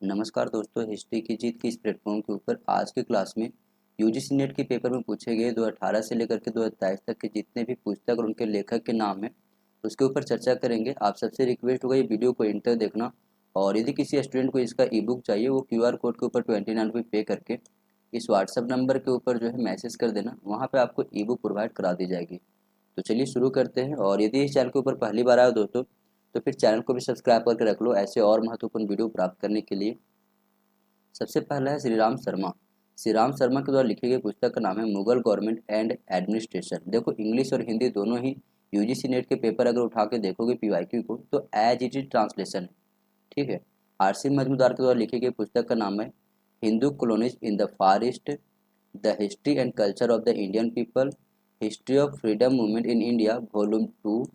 नमस्कार दोस्तों, हिस्ट्री की जीत की इस प्लेटफॉर्म के ऊपर आज की क्लास में यूजीसी नेट के पेपर में पूछे गए 2018 से लेकर के 2023 तक के जितने भी पुस्तक और उनके लेखक के नाम हैं उसके ऊपर चर्चा करेंगे। आप सबसे रिक्वेस्ट होगा ये वीडियो को एंड तक देखना। और यदि किसी स्टूडेंट को इसका ई बुक चाहिए वो क्यूआर कोड के ऊपर 29 रुपये पे करके इस व्हाट्सअप नंबर के ऊपर जो है मैसेज कर देना, वहाँ पर आपको ई बुक प्रोवाइड करा दी जाएगी। तो चलिए शुरू करते हैं। और यदि इस चैनल के ऊपर पहली बार आए हो दोस्तों तो फिर चैनल को भी सब्सक्राइब करके रख लो ऐसे और महत्वपूर्ण वीडियो प्राप्त करने के लिए। सबसे पहला है श्री राम शर्मा। श्री राम शर्मा के द्वारा लिखी गई पुस्तक का नाम है मुगल गवर्नमेंट एंड एडमिनिस्ट्रेशन। देखो, इंग्लिश और हिंदी दोनों ही यूजीसी नेट के पेपर अगर उठा के देखोगे पीवाईक्यू को तो एज इट इज ट्रांसलेशन है। ठीक है। आरसी मजमूदार के द्वारा लिखी गई पुस्तक का नाम है Hindu colonies in the far east, the history and culture of the Indian people, history of freedom movement in India volume 2,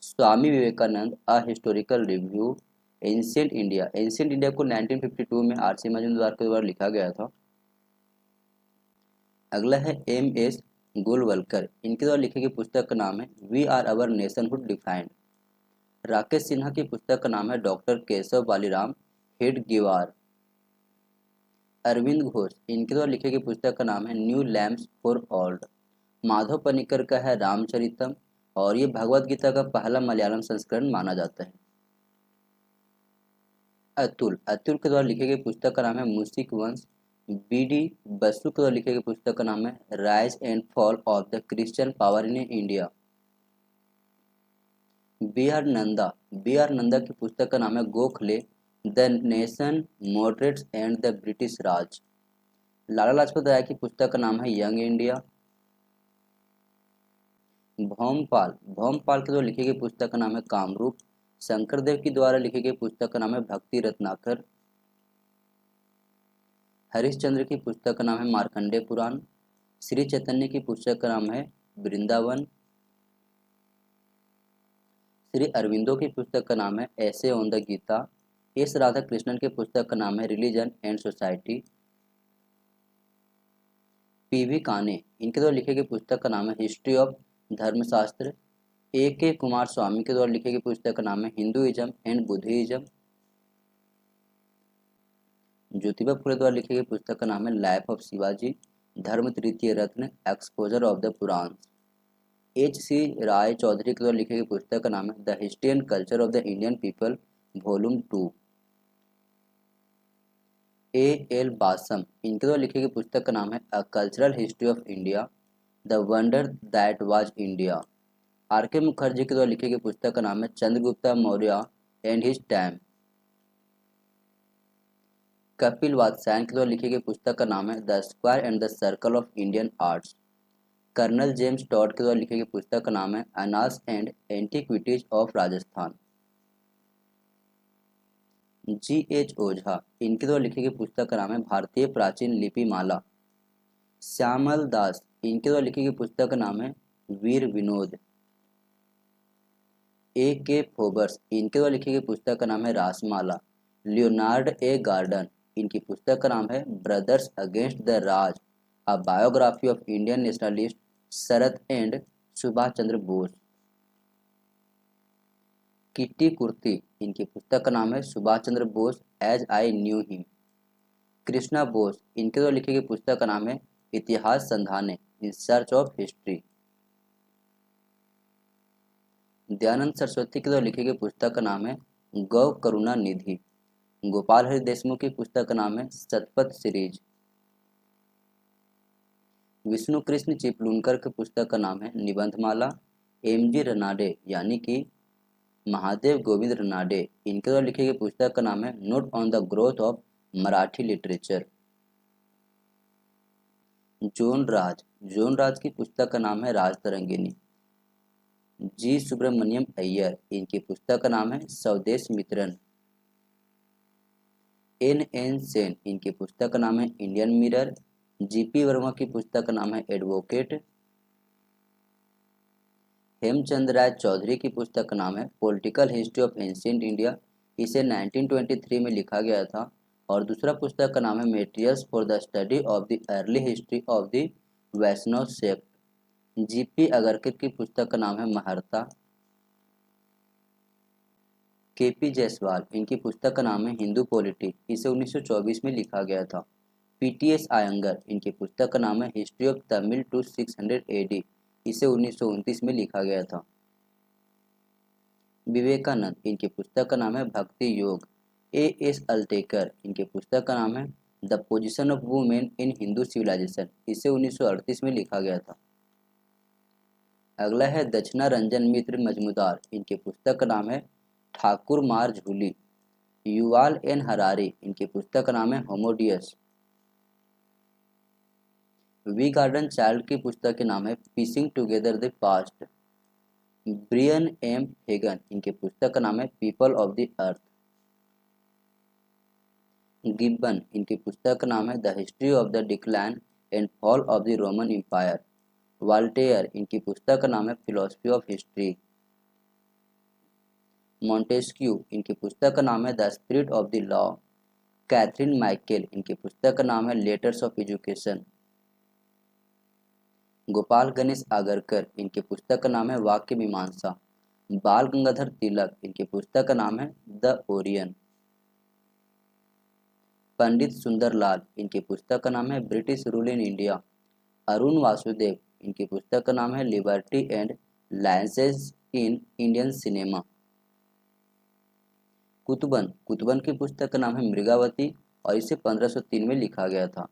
Swami Vivekananda a historical review, ancient India को 1952 में आरसी मजूमदार के द्वारा लिखा गया था। अगला है एम एस गोलवलकर। इनके द्वारा लिखी गई पुस्तक का नाम है we are our nationhood defined. Rakesh Sinha की पुस्तक का नाम है डॉक्टर केशव बालीराम हेडगेवार। अरविंद घोष, इनके द्वारा लिखी गई पुस्तक का नाम है new lamps for old. Madhav Panikkar का है रामचरितम और ये भगवत गीता का पहला मलयालम संस्करण माना जाता है। अतुल के द्वारा लिखी गई पुस्तक का नाम है मूसिक वंश। बी.डी. बसु के द्वारा लिखी गई पुस्तक का नाम है rise and fall of the Christian power in India. B R Nanda की पुस्तक का नाम है Gokhale the nation, moderates and the British Raj. Lala Lajpat Rai की पुस्तक का नाम है यंग इंडिया। भौमपाल के द्वारा लिखी गई पुस्तक का नाम है कामरूप। शंकरदेव की द्वारा लिखी गई पुस्तक का नाम है भक्ति रत्नाकर। हरिश्चंद्र की पुस्तक का नाम है मार्कंडेय पुराण। श्री चैतन्य की पुस्तक का नाम है वृंदावन। श्री अरविंदो की पुस्तक का नाम है essays on the Gita. S Radha Krishnan की पुस्तक का नाम है रिलीजन एंड सोसाइटी। पीवी काने, इनके द्वारा लिखी गई पुस्तक का नाम है हिस्ट्री ऑफ धर्मशास्त्र। ए के कुमार स्वामी के द्वारा लिखी गई पुस्तक का नाम है Hinduism and Buddhism. Jyotiba Phule द्वारा लिखी गई पुस्तक का नाम है life of Shivaji, Dharma Tritiya Ratna, exposure of the Puran. H C. Ray Chaudhuri के द्वारा लिखी गई पुस्तक का नाम है the history and culture of the Indian people volume 2। A L. Basham, इनके द्वारा लिखी गई पुस्तक का नाम है a cultural history of India, the wonder that was India. R K Mukherjee के द्वारा लिखी गई पुस्तक का नाम है Chandragupta Maurya and his time. Kapila Vatsyayan के द्वारा लिखी गई पुस्तक का नाम है the square and the circle of Indian arts. Colonel James Tod के द्वारा लिखी गई पुस्तक का नाम है annals and antiquities of Rajasthan. G H. Ojha, इनके द्वारा लिखी गई पुस्तक का नाम है भारतीय प्राचीन लिपि माला। श्यामल दास, इनके द्वारा लिखी गई पुस्तक का नाम है वीर विनोद। ए के फोबर्स, इनके द्वारा लिखी गई पुस्तक का नाम है रासमाला। लियोनार्ड ए गार्डन, इनकी पुस्तक का नाम है brothers against the Raj, a biography of Indian nationalist Sarat and Subhas Chandra Bose. Kitty Kurti, इनकी पुस्तक का नाम है Subhas Chandra Bose as I knew him. Krishna Bose, इनके द्वारा लिखी गई पुस्तक का नाम है Itihas Sandhane, in search of history. Dayanand Saraswati के द्वारा लिखी गई पुस्तक का नाम है गौ करुणा निधि। गोपाल हरि देशमुख की पुस्तक का नाम है शतपथ सीरीज। विष्णु कृष्ण चिपलूनकर की पुस्तक का नाम है निबंधमाला। एम जी रनाडे यानी कि महादेव गोविंद रनाडे, इनके द्वारा लिखी गई पुस्तक का नाम है note on the growth of Marathi literature. Jonaraja की पुस्तक का नाम है राज तरंगिनी। जी सुब्रमण्यम अय्यर, इनकी पुस्तक का नाम है स्वदेश मित्रन। एन सेन, इनकी पुस्तक का नाम है इंडियन मिरर। जीपी वर्मा की पुस्तक का नाम है एडवोकेट। हेमचंद राय चौधरी की पुस्तक का नाम है political history of ancient India. इसे 1923 में लिखा गया था। और दूसरा पुस्तक का नाम है materials for the study of the early history of the Vaishnava sect. GP Agarkar की पुस्तक का नाम है महारता। केपी जायसवाल, इनकी पुस्तक का नाम है हिंदू पॉलिटी, इसे 1924 में लिखा गया था। पीटीएस आयंगर, इनकी पुस्तक का नाम है history of Tamil to 600 AD, इसे 1929 में लिखा गया था। विवेकानंद, इनकी पुस्तक का नाम है भक्ति योग, एएस अल्टेकर, इनकी पुस्तक का नाम है the position of women in Hindu civilisation, इसे 1938 में लिखा गया था। अगला है दक्षिणा रंजन मित्र मजमूदार, इनकी पुस्तक का नाम है ठाकुर मार झूली। युवाल एन हरारी, इनकी पुस्तक का नाम है होमोडियस। वी गार्डन चाइल्ड की पुस्तक के नाम है piecing together the past. Brian M Hagan, इनकी पुस्तक का नाम है people of the earth. Gibbon, इनकी पुस्तक का नाम है the history of the decline and fall of the Roman empire. Voltaire, इनकी पुस्तक का नाम है फिलोसफी ऑफ हिस्ट्री। मॉन्टेस्क्यू, इनकी पुस्तक का नाम है the spirit of the law. Catherine Michael, इनकी पुस्तक का नाम है letters of education. Gopal Ganesh Agarkar, इनकी पुस्तक का नाम है वाक्य मीमांसा। बाल गंगाधर तिलक, इनकी पुस्तक का नाम है द ओरियन। पंडित सुंदरलाल, इनकी पुस्तक का नाम है British rule in India. Arun Vasudev, इनकी पुस्तक का नाम है liberty and licence in Indian cinema. Qutban की पुस्तक का नाम है मृगावती और इसे 1503 में लिखा गया था।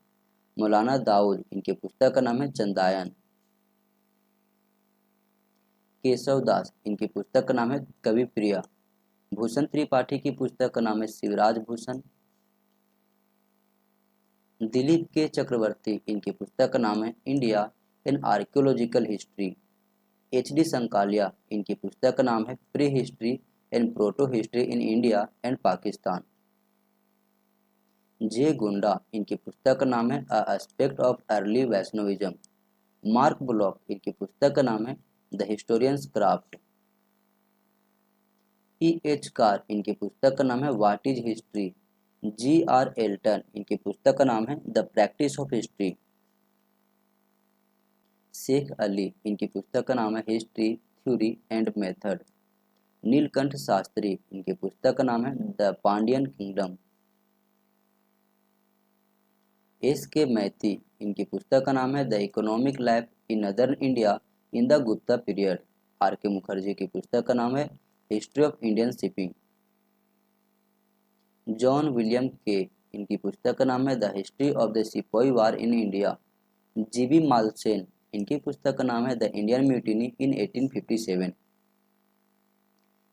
मौलाना दाऊद, इनकी पुस्तक का नाम है चंदायन। केशव दास, इनकी पुस्तक का नाम है कवि प्रिया। भूषण त्रिपाठी की पुस्तक का नाम है शिवराज भूषण। दिलीप के चक्रवर्ती, इनकी पुस्तक का नाम है India in archaeological history. H D. Sankalia, इनकी पुस्तक का नाम है prehistory and protohistory in India and Pakistan. J Gonda, इनकी पुस्तक का नाम है a aspect of early Vaishnavism. Marc Bloch, इनकी पुस्तक का नाम है the historians craft. E.H. Car, इनकी पुस्तक का नाम है what is history. G.R. Elton, इनकी पुस्तक का नाम है the practice of history. Sheikh Ali, इनकी पुस्तक का नाम है history theory and method. Nilakanta Sastri, इनकी पुस्तक का नाम है द पांडियन किंगडम। S.K. मैथी, इनकी पुस्तक का नाम है the economic life in northern India in the Gupta period. R.K. Mukherjee की पुस्तक का नाम है history of Indian shipping. John William के, इनकी पुस्तक का नाम है द हिस्ट्री ऑफ द सिपाही वार इन इंडिया। G.B. मालसेन, इनकी पुस्तक का नाम है the Indian mutiny in 1857।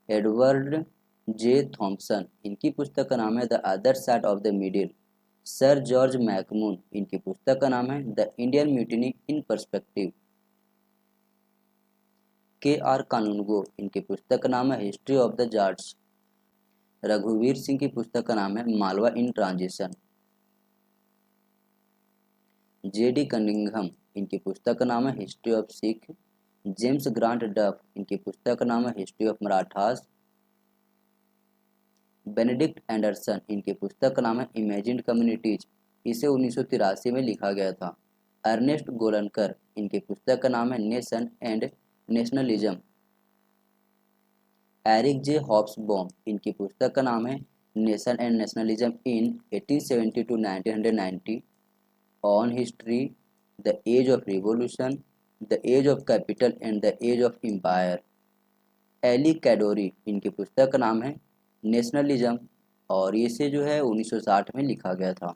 Edward J Thompson, इनकी पुस्तक का नाम है the other side of the middle. Sir George MacMunn, इनकी पुस्तक का नाम है the Indian mutiny in perspective. K.R. Qanungo, इनकी पुस्तक का नाम है हिस्ट्री ऑफ द जाट्स। रघुवीर सिंह की पुस्तक का नाम है मालवा इन ट्रांजिशन। J.D. कनिंघम, इनकी पुस्तक का नाम है history of Sikh. James grant डफ, इनकी पुस्तक का नाम है history of Marathas. Benedict Anderson, इनकी पुस्तक का नाम है इमेजिन्ड कम्युनिटीज, इसे 1983 में लिखा गया था। अर्नेस्ट गोलनकर, इनकी पुस्तक का नाम है nation and nationalism. Eric J Hobsbawm, इनकी पुस्तक का नाम है nation and nationalism in 1870 to 1990। On history, the age of revolution, the age of capital and the age of empire. Elie Kedourie, इनकी पुस्तक का नाम है नेशनलिज्म और इसे जो है 1960 में लिखा गया था।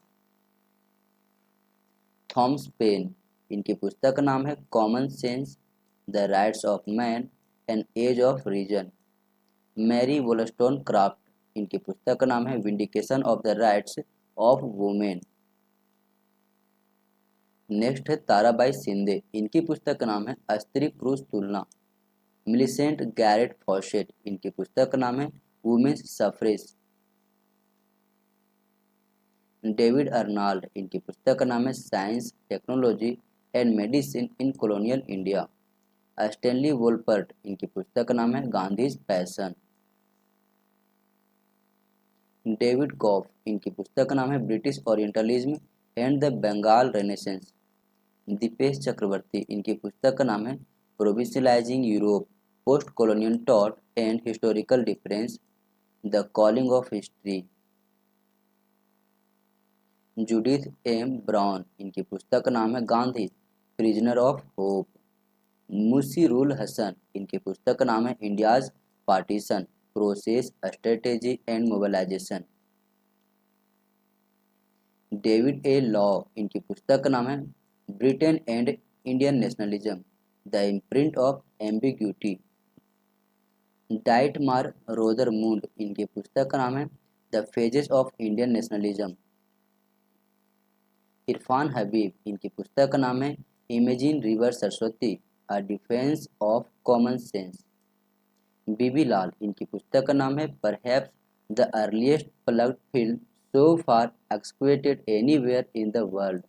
थॉमस पेन, इनकी पुस्तक का नाम है common sense, the rights of man and age of reason. Mary Wollstonecraft, इनकी पुस्तक का नाम है vindication of the rights of women. Next है ताराबाई शिंदे, इनकी पुस्तक का नाम है स्त्री पुरुष तुलना। मिलिसेंट गैरेट फॉशेट, इनकी पुस्तक का नाम है वुमेन्स सफ्रेज। डेविड अर्नाल्ड, इनकी पुस्तक का नाम है science technology and medicine in colonial India. Stanley Wolpert, इनकी पुस्तक का नाम है गांधीज पैशन। डेविड कॉफ, इनकी पुस्तक का नाम है British orientalism and the Bengal renaissance. Dipesh Chakrabarty, इनकी पुस्तक का नाम है provincializing Europe, postcolonial thought and historical difference. The calling of history. Judith M Brown, इनकी पुस्तक का नाम है Gandhi prisoner of hope. Mushirul Hasan, इनकी पुस्तक का नाम है India's partition process strategy and mobilization. David A Low, इनकी पुस्तक का नाम है Britain and Indian nationalism the imprint of ambiguity. Dietmar Rothermund, इनकी पुस्तक का नाम है the phases of Indian nationalism. Irfan Habib, इनकी पुस्तक का नाम है imagine river Saraswati a defence of common sense. B B Lal, इनकी पुस्तक का नाम है perhaps the earliest ploughed field so far excavated anywhere in the world.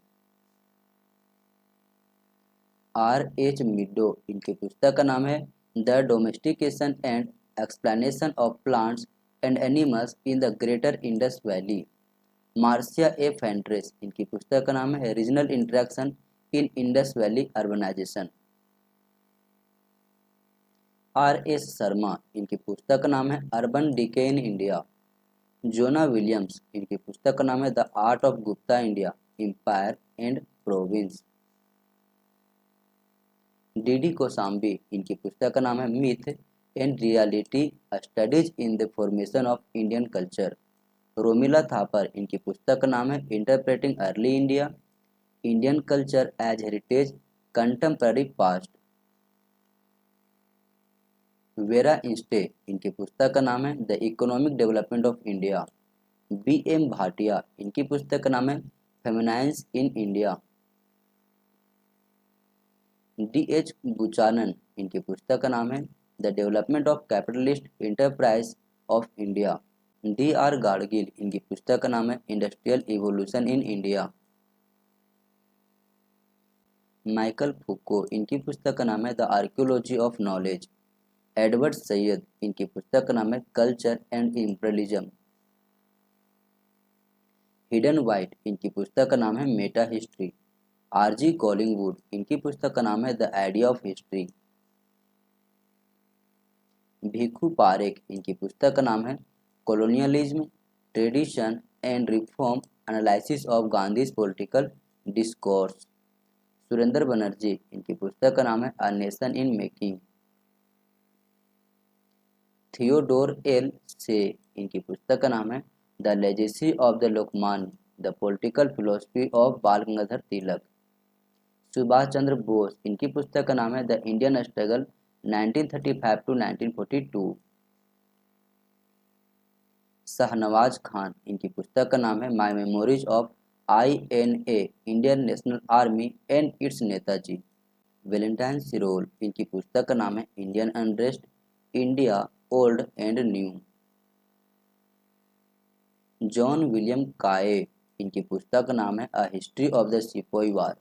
R H Meadow, इनकी पुस्तक का नाम है the domestication and explanation of plants and animals in the greater Indus valley. Marcia A फेंड्रेस, इनकी पुस्तक का नाम है regional interaction in Indus valley urbanisation. R S Sharma, इनकी पुस्तक का नाम है urban decay in India. Joanna Williams, इनकी पुस्तक का नाम है the art of Gupta India empire and province. DD Kosambi, इनकी पुस्तक का नाम है myth and reality studies in the formation of Indian culture. Romila Thapar, इनकी पुस्तक का नाम है interpreting early India Indian culture as heritage contemporary past. Vera Anstey, इनकी पुस्तक का नाम है the economic development of India. B M Bhatia, इनकी पुस्तक का नाम है famines in India. D H Buchanan, इनकी पुस्तक का नाम है the development of capitalist enterprise of India. D R Gadgil, इनकी पुस्तक का नाम है industrial evolution in India. Michael Foucault, इनकी पुस्तक का नाम है the archaeology of knowledge. Edward Said, इनकी पुस्तक का नाम है culture and imperialism. Hidden white, इनकी पुस्तक का नाम है मेटा हिस्ट्री। आरजी कॉलिंगवुड, इनकी पुस्तक का नाम है the idea of history. Bhikhu Parekh, इनकी पुस्तक का नाम है colonialism tradition and reform analysis of Gandhi's political discourse. Surendra Banerjee, इनकी पुस्तक का नाम है a nation in making. Theodore L से, इनकी पुस्तक का नाम है the legacy of the Lokmanya the political philosophy of बाल गंगाधर तिलक। सुभाष चंद्र बोस, इनकी पुस्तक का नाम है the Indian struggle 1935 to 1942। Shahnawaz Khan, इनकी पुस्तक का नाम है my memories of INA Indian national army and its Netaji. Valentine Chirol, इनकी पुस्तक का नाम है Indian unrest India old and new. John William Kaye, इनकी पुस्तक का नाम है a history of the sepoy war.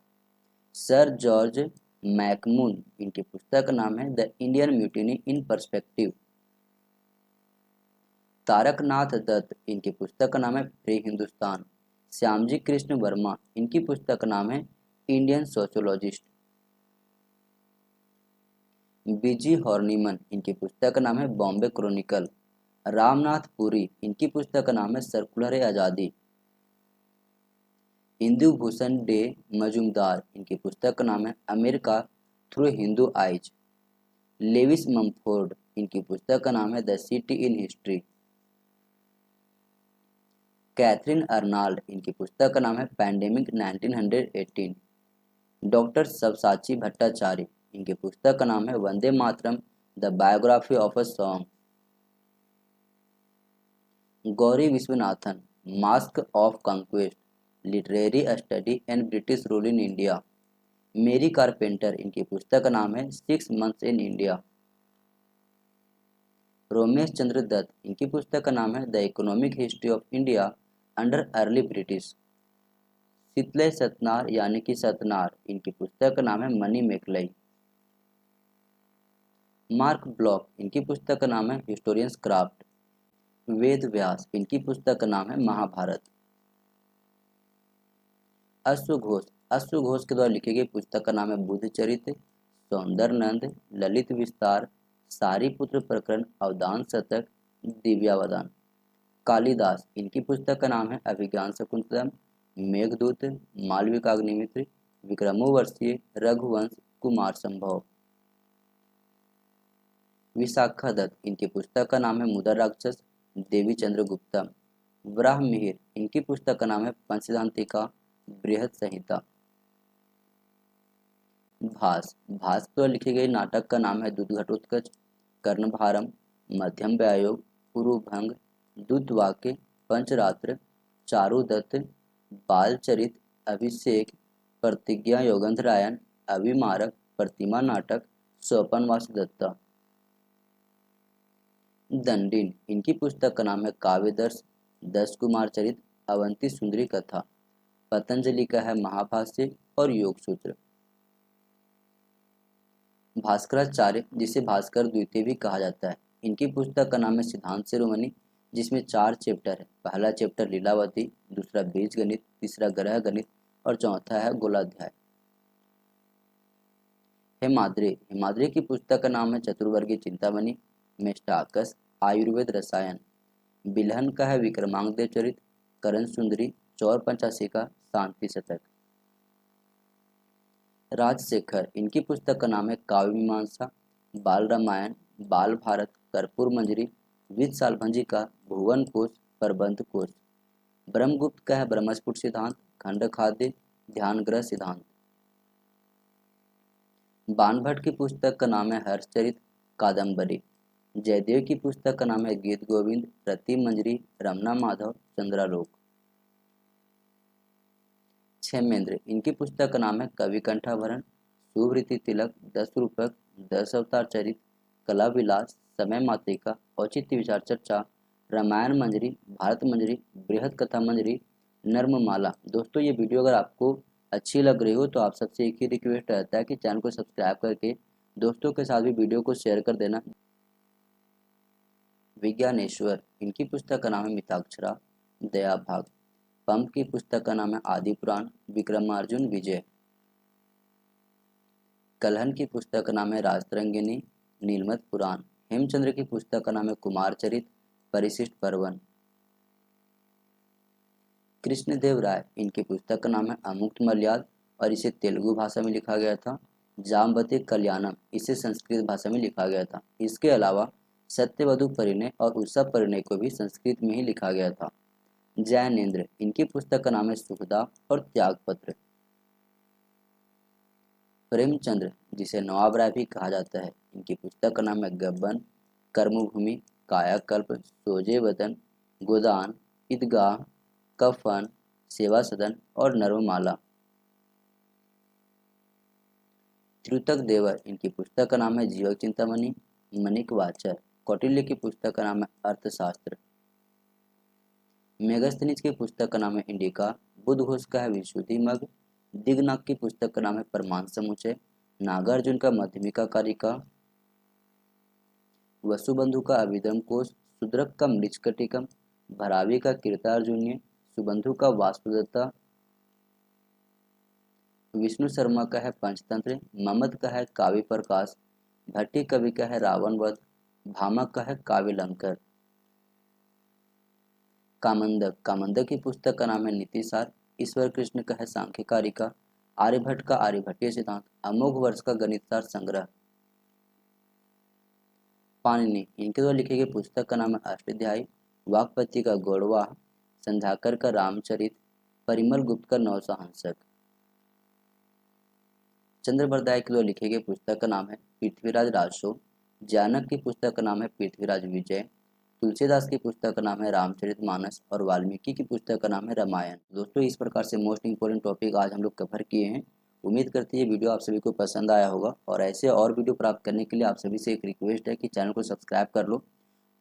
Sir George MacMunn, इनकी पुस्तक का नाम है the Indian mutiny in perspective. Taraknath Dutt, इनकी पुस्तक का नाम है फ्री हिंदुस्तान। श्यामजी कृष्ण वर्मा, इनकी पुस्तक का नाम है इंडियन सोशियोलॉजिस्ट। बीजी हॉर्निमन, इनकी पुस्तक का नाम है बॉम्बे क्रॉनिकल। रामनाथ पुरी, इनकी पुस्तक का नाम है सर्कुलर आज़ादी। इंदु भूषण डे मजूमदार, इनकी पुस्तक का नाम है America through Hindu eyes. Lewis Mumford, इनकी पुस्तक का नाम है the city in history. Catherine Arnold, इनकी पुस्तक का नाम है पैंडेमिक 1918। डॉक्टर सबसाची भट्टाचार्य, इनकी पुस्तक का नाम है Vande Mataram the biography of a song. Gauri Viswanathan, mask of conquest literary study and British rule in India. Mary Carpenter, इनकी पुस्तक का नाम है 6 months in India. Romesh Chandra Dutt, इनकी पुस्तक का नाम है the economic history of India under early British. शीतलय सतनार यानी कि सतनार, इनकी पुस्तक का नाम है मनी मेकलई। मार्क ब्लॉक, इनकी पुस्तक का नाम है हिस्टोरियंस क्राफ्ट। वेद व्यास, इनकी पुस्तक का नाम है महाभारत। अश्वघोष के द्वारा लिखी गई पुस्तक का नाम है बुद्ध चरित्र, सौंदर्यनंद, ललित विस्तार, सारीपुत्र प्रकरण, अवदान शतक, दिव्यावदान। कालिदास, इनकी पुस्तक का नाम है अभिज्ञान शकुंतलम, मेघदूत, मालविकाग्निमित्र, विक्रमोर्वशीय, रघुवंश, कुमार संभव। विशाखा दत्त, इनकी पुस्तक का नाम है मुदर राक्षस, देवी चंद्रगुप्ता। वराह मिहिर, इनकी पुस्तक का नाम है पंचदंतिका, बृहद संहिता। भास, भास पर लिखी गई नाटक का नाम है दूतघटोत्कच, कर्णभारम, मध्यम व्यायोग, पुरुभंग, दूतवाक्य, पंचरात्र, चारुदत्त, बालचरित, अभिषेक, प्रतिज्ञा योगंधरायन, अभिमारक, प्रतिमा नाटक, स्वपन वासुदत्ता। दंडिन, इनकी पुस्तक का नाम है काव्यदर्श, 10 कुमार चरित, अवंती सुंदरी कथा। पतंजलि का है महाभाष्य और योग सूत्र। भास्कराचार्य, जिसे भास्कर द्वितीय भी कहा जाता है, इनकी पुस्तक का नाम है सिद्धांत शिरोमणि, जिसमें 4 चैप्टर है। पहला चैप्टर लीलावती, दूसरा बीज गणित, तीसरा ग्रह गणित और चौथा है गोलाध्याय। हेमाद्रि, हेमाद्रि की पुस्तक का नाम है चतुर्वर्गीय चिंतामणि, मेष्टाकस, आयुर्वेद रसायन। बिल्हन का है विक्रमांगदेव चरित, करण सुंदरी, चौर पंचाशी का शांति शतक। राजशेखर, इनकी पुस्तक का नाम है काव्य मीमांसा, बाल रामायण, बाल भारत, कर्पूर मंजरी, विद सालभंजी का भुवन कोश, प्रबंध कोश। ब्रह्मगुप्त का है ब्रह्मस्फुट सिद्धांत, खंड खाद्य, ध्यान ग्रह सिद्धांत। बाणभट्ट की पुस्तक का नाम है हर्षचरित, कादम्बरी। जयदेव की पुस्तक का नाम है गीत गोविंद, रति मंजरी, रमना माधव, चंद्रालोक। क्षेमेंद्र, इनकी पुस्तक का नाम है कवि कंठाभरण, सुवृत्ति तिलक, 10 रूपक, 10 अवतार चरित, कला विलास, समय मातृका, औचित्य विचार चर्चा, रामायण मंजरी, भारत मंजरी, बृहद कथा मंजरी, नर्ममाला। दोस्तों, ये वीडियो अगर आपको अच्छी लग रही हो तो आप सबसे एक ही रिक्वेस्ट रहता है कि चैनल को सब्सक्राइब करके दोस्तों के साथ भी वीडियो को शेयर कर देना। विज्ञानेश्वर, इनकी पुस्तक का नाम है मिताक्षरा, दया भाग। पंप की पुस्तक का नाम है आदि पुराण, विक्रमार्जुन विजय। कलहन की पुस्तक का नाम है राजतरंगिनी, नीलमत पुराण। हेमचंद्र की पुस्तक का नाम है कुमार चरित, परिशिष्ट पर्वन। कृष्णदेव राय, इनकी पुस्तक का नाम है अमुक्त मलयाद और इसे तेलुगु भाषा में लिखा गया था। जामवती कल्याणम, इसे संस्कृत भाषा में लिखा गया था। इसके अलावा सत्यवधु परिणय और उत्सव परिणय को भी संस्कृत में ही लिखा गया था। जैनेन्द्र, इनकी पुस्तक का नाम है सुखदा और त्यागपत्र। प्रेमचंद्र, जिसे नवाब राय भी कहा जाता है, इनकी पुस्तक का नाम है गब्बन, कर्मभूमि, कायाकल्प, सोजे वतन, गोदान, ईदगाह, कफन, सेवा सदन और नर्ममाला। त्रितक देवर, इनकी पुस्तक का नाम है जीवक चिंतामणि, मणिक वाचर। कौटिल्य की पुस्तक का नाम है अर्थशास्त्र। मेगस्थनीज की पुस्तक का नाम है इंडिका, बुद्ध घोष का है विशुद्धि मग, दिग्नाग की पुस्तक का नाम है प्रमाण समुच्चय, नागार्जुन का मध्यमिका कारिका, वसुबंधु का अभिधर्म कोश, सुद्रक का मृच्छकटिकम, भरावी का कीर्तार्जुनीय, सुबंधु का वास्तुदत्ता, विष्णु शर्मा का है पंचतंत्र, ममद का है काव्य प्रकाश, भट्टी कवि का है रावण वध, भामक का है काव्य लंकर। कामंदक, कामंदक की पुस्तक का नाम है नीतिसार, ईश्वर कृष्ण का है सांख्य कारिका, आर्यभट्ट का आर्यभट्टीय सिद्धांत, अमोघ वर्ष का गणितसार संग्रह। पाणिनि, इनके द्वारा लिखी गई पुस्तक का नाम है अष्टाध्यायी, वाक्पति का गौड़वाह, संध्याकर का रामचरित, परिमल गुप्त का नवसहंसक। चंद्रबरदाय के द्वारा लिखी गई पुस्तक का नाम है पृथ्वीराज राजसो, जानक की पुस्तक का नाम है पृथ्वीराज विजय, तुलसीदास की पुस्तक का नाम है रामचरितमानस और वाल्मीकि की पुस्तक का नाम है रामायण। दोस्तों, इस प्रकार से मोस्ट इंपोर्टेंट टॉपिक आज हम लोग कवर किए हैं। उम्मीद करते हैं ये वीडियो आप सभी को पसंद आया होगा और ऐसे और वीडियो प्राप्त करने के लिए आप सभी से एक रिक्वेस्ट है कि चैनल को सब्सक्राइब कर लो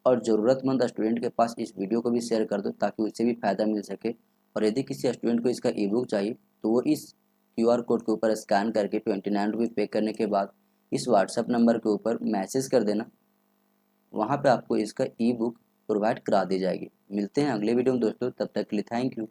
और ज़रूरतमंद स्टूडेंट के पास इस वीडियो को भी शेयर कर दो ताकि उससे भी फायदा मिल सके। और यदि किसी स्टूडेंट को इसका ई बुक चाहिए तो वो इस QR कोड के ऊपर स्कैन करके 29 रुपये पे करने के बाद इस व्हाट्सएप नंबर के ऊपर मैसेज कर देना, वहाँ पे आपको इसका ई बुक प्रोवाइड करा दी जाएगी। मिलते हैं अगले वीडियो में दोस्तों, तब तक के लिए थैंक यू।